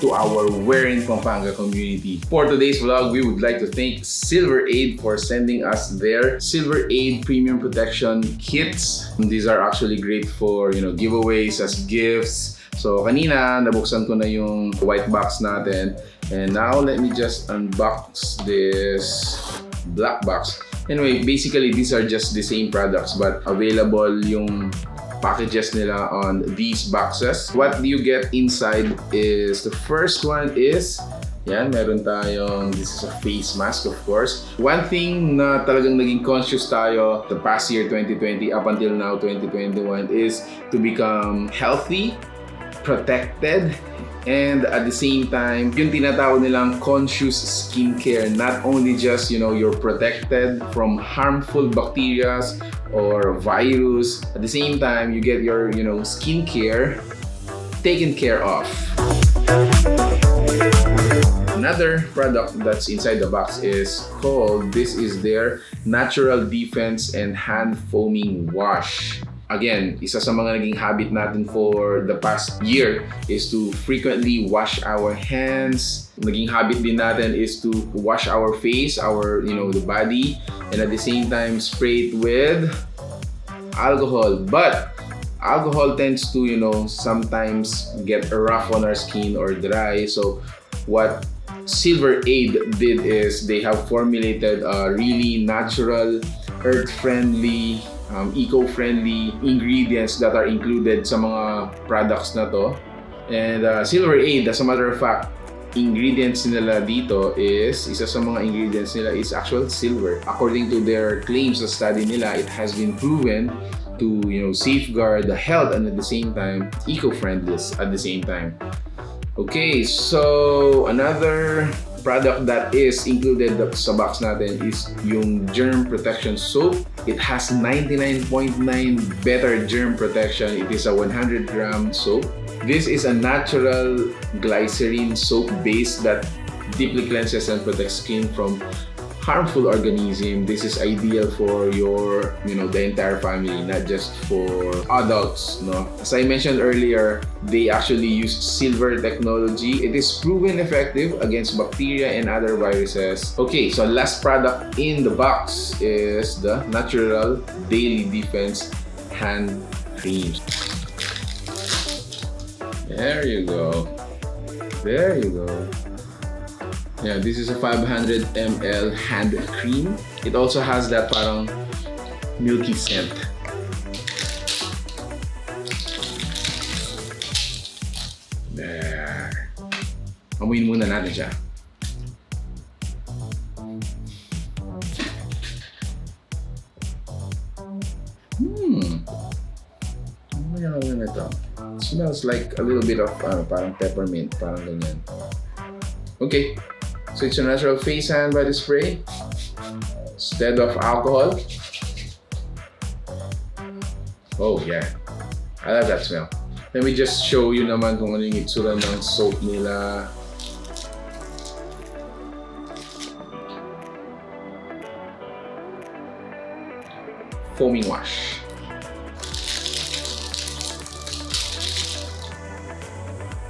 to our 𝗬𝗏𝗏 Pampanga community. For today's vlog, we would like to thank 𝗫𝗏𝗏 for sending us their 𝗫𝗏𝗏 Premium Protection Kits. These are actually great for, giveaways as gifts. So kanina, nabuksan ko na yung white box natin. And now, let me just unbox this black box. Anyway, basically, these are just the same products but available yung packages nila on these boxes. What do you get inside is, the first one is, yan, meron tayong, this is a face mask of course. One thing na talagang naging conscious tayo the past year 2020 up until now 2021 is to become healthy, protected, and at the same time, yung tinatawag nilang conscious skincare. Not only just, you're protected from harmful bacteria or virus. At the same time, you get your, skincare taken care of. Another product that's inside the box is called, this is their Natural Defense and Hand Foaming Wash. Again, isa sa mga naging habit natin for the past year is to frequently wash our hands. Naging habit din natin is to wash our face, the body, and at the same time spray it with alcohol. But alcohol tends to, sometimes get rough on our skin or dry. So what 𝗫𝗏𝗏 did is they have formulated a really natural, earth-friendly, eco-friendly ingredients that are included sa mga products na to. And 𝗫𝗏𝗏, as a matter of fact, ingredients nila dito is, isa sa mga ingredients nila is actual silver. According to their claims sa study nila, it has been proven to, safeguard the health and at the same time, eco-friendly at the same time. Okay, so another product that is included sa box natin is yung germ protection soap. It has 99.9 better germ protection. It is a 100-gram soap. This is a natural glycerin soap base that deeply cleanses and protects skin from harmful organisms. This is ideal for your, the entire family, not just for adults, no? As I mentioned earlier, they actually use silver technology. It is proven effective against bacteria and other viruses. Okay, so last product in the box is the Natural Daily Defense Hand Cream. There you go. There you go. Yeah, this is a 500 ml hand cream. It also has that parang milky scent. There. Amuyin muna natin siya. Ano na ito? It smells like a little bit of parang peppermint, parang ganyan. Okay. So it's a natural face hand body spray instead of alcohol. Oh yeah, I love that smell. Let me just show you naman kung ano yung itsura ng soap nila. Foaming wash.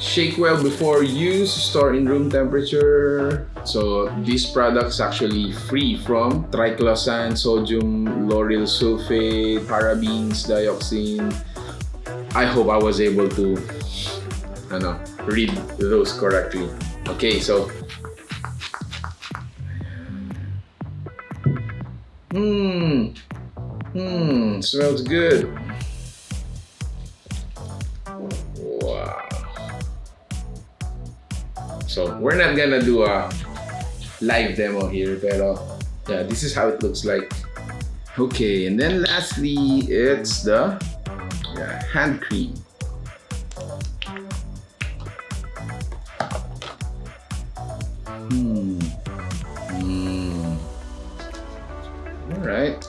Shake well before use, store in room temperature. So these products actually free from triclosan, sodium lauryl sulfate, parabens, dioxin. I hope I was able to read those correctly. Okay, so smells good. So we're not gonna do a live demo here, pero yeah, this is how it looks like. Okay, and then lastly, it's the hand cream. All right.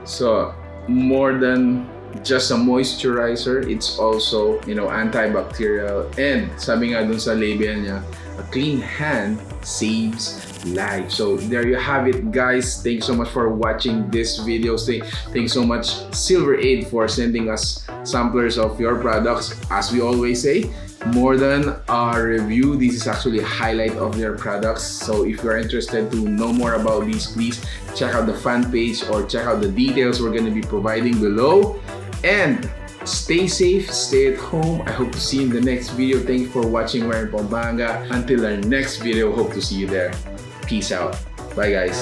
So more than just a moisturizer. It's also, antibacterial, and sabi nga dun sa label niya, a clean hand saves life. So there you have it, guys. Thanks so much for watching this video. Thanks so much 𝗏𝓂𝓐 for sending us samplers of your products. As we always say, more than a review, this is actually a highlight of their products. So if you're interested to know more about these, please check out the fan page or check out the details we're going to be providing below. And stay safe, stay at home. I hope to see you in the next video. Thank you for watching 𝗏𝗏𝗏𝗏𝗏. Until our next video, hope to see you there. Peace out. Bye, guys.